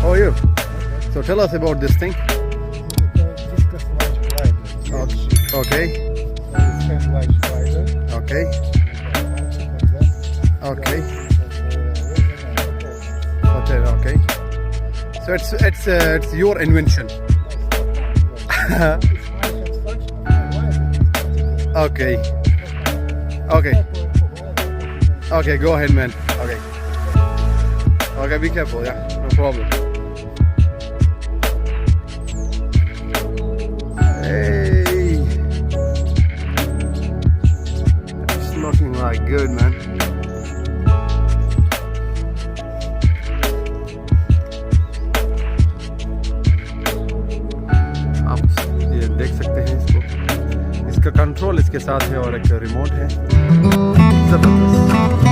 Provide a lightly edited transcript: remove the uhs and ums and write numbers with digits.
How are you? So tell us about this thing. Okay. Okay. Okay. Okay. So it's your invention. Okay. Okay. Okay. Go ahead, man. Okay. Okay. Be careful. Yeah. No problem. Hey. It's looking like good, man. आप ये देख सकते हैं इसको, इसका control इसके साथ है और एक रिमोट है। जबरदस्त।